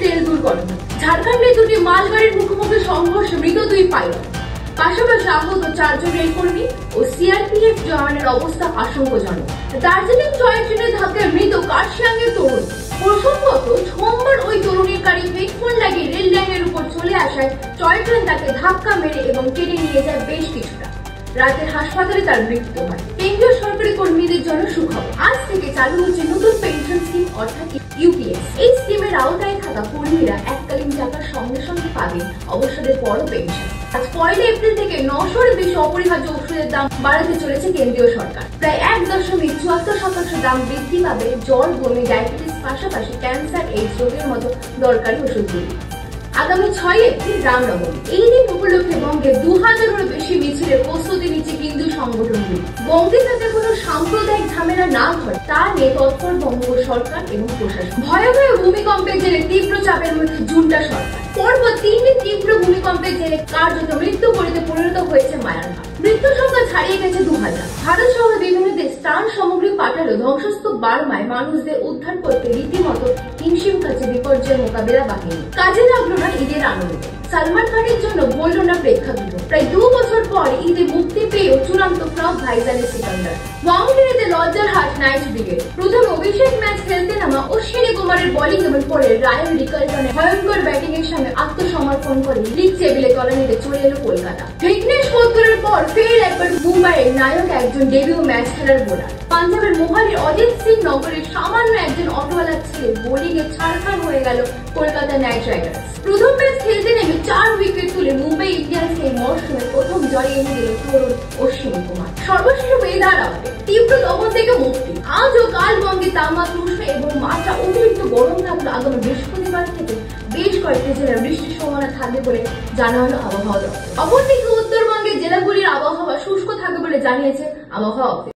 Rail দুর্ঘটনা। ঝাড়খণ্ডে দুটি মালগাড়ির মুখোমুখি সংঘর্ষে মৃত 2 পাইলট, পাশাপাশি আহত 4 জন রেলকর্মী ও সিআরপিএফ জওয়ানের অবস্থা আশঙ্কাজনক। দার্জিলিং টয় ট্রেনের ধাক্কায় মৃত কার্শিয়াংয়ের তরুণ। প্রসঙ্গত, সোমবার ওই তরুণীর গাড়ি হেডফোন লাগিয়ে রেল লাইনের উপর চলে আসায় টয় ট্রেন তাকে ধাক্কা মেরে এবং টেনে নিয়ে যায় বেশ কিছুটা। রাতে হাসপাতালে তার মৃত্যু হয়। কেন্দ্রীয় সরকারি কর্মীদের জন্য সুখবর, আজ থেকে চালু হচ্ছে নতুন পেনশন স্কিম অর্থাৎ ইউপিএস। এই স্কিমের আওতায় থাকা কর্মীরা এককালীন টাকার সঙ্গে সঙ্গে পাবেন অবসরের পরও পেনশন। আজ 1 এপ্রিল থেকে 900-এর বেশি অপরিহার্য ওষুধের দাম বাড়াতে চলেছে কেন্দ্রীয় সরকার। প্রায় 1.74% দাম বৃদ্ধি পাবে জ্বর, বমি, ডায়াবেটিস পাশাপাশি ক্যান্সার, এইডস রোগের মতো দরকারি ওষুধগুলি। আগামী 6 এপ্রিল রামনবমী। এই দিন উপলক্ষে বঙ্গে 2000-এরও বেশি মিছিলের প্রস্তুতি নিচ্ছে হিন্দু সংগঠনগুলি। বঙ্গে যাতে কোনো সাম্প্রদায়িক ঝামেলা না ঘটে তা নিয়ে তৎপর বঙ্গ সরকার এবং প্রশাসন। ভয়াবহ ভূমিকম্পের জেরে তীব্র চাপের মধ্যে জুন্টা সরকার। পরপর 3 দিন তীব্র ভূমিকম্পের জেরে কার্যত মৃত্যু করিতে পরিণত হয়েছে মায়ানমার। মৃত্যুর সংখ্যা ছাড়িয়ে গেছে 2000। ভারত সহ বিভিন্ন দেশ ত্রাণ সামগ্রী পাঠালেও ধ্বংসস্তূপ বার্মায় মানুষদের উদ্ধার করতে রীতিমতো হিমশিম খাচ্ছে বিপর্যয় মোকাবিলা বাহিনী। কাজে লাগলো না ঈদের আনন্দ। সালমান খানের জন্য বলল না প্রেক্ষাগৃহ। প্রায় 2 বছর পর ঈদে মুক্তি পেয়েও চূড়ান্ত ফ্লপ ভাইজানের সিকান্দার। ওয়াংখেড়েতে লজ্জার হাট নাইট ব্রিগেড। প্রথম অভিষেক ম্যাচ খেলতে নামা অশ্বিনী কুমারের বোলিং এবং পরে রায়ান রিকালটনের ভয়ঙ্কর ব্যাটিং এর সামনে আত্মসমর্পণ করে লিগ টেবিলে তলানিতে চলে এলো কলকাতা। ভিঘ্নেশ ফোর্টকরের পর ফের একবার মুম্বাইয়ের নায়ক একজন ডেবিউ ম্যাচ খেলার বোলার। পাঞ্জাবের মোহালির অজিত সিং নগরের সামান্য একজন অটোওয়ালার ছেলে বোলিং এ ছাড়খাড় হয়ে গেল কলকাতা নাইট রাইডার্স। প্রথম ম্যাচ খেলতে নেমে 4 উইকেট তুলে মুম্বাই ইন্ডিয়ান্সকে এই মরশুমে প্রথম জয় এনে দিল তরুণ অশ্বিনী কুমার। সর্বশেষ ওয়েদার আপডেট। তীব্র দমন থেকে মুক্তি। আজ ও কাল বঙ্গে তাপমাত্রা উষ্ণ এবং মাত্রা অতিরিক্ত গরম থাকলে আগামী বৃহস্পতিবার থেকে বেশ কয়েকটি জেলায় বৃষ্টির সম্ভাবনা থাকবে বলে জানানো আবহাওয়া দপ্তর। অপরদিকে উত্তরবঙ্গের জেলাগুলির আবহাওয়া শুষ্ক থাকবে বলে জানিয়েছে আবহাওয়া অফিস।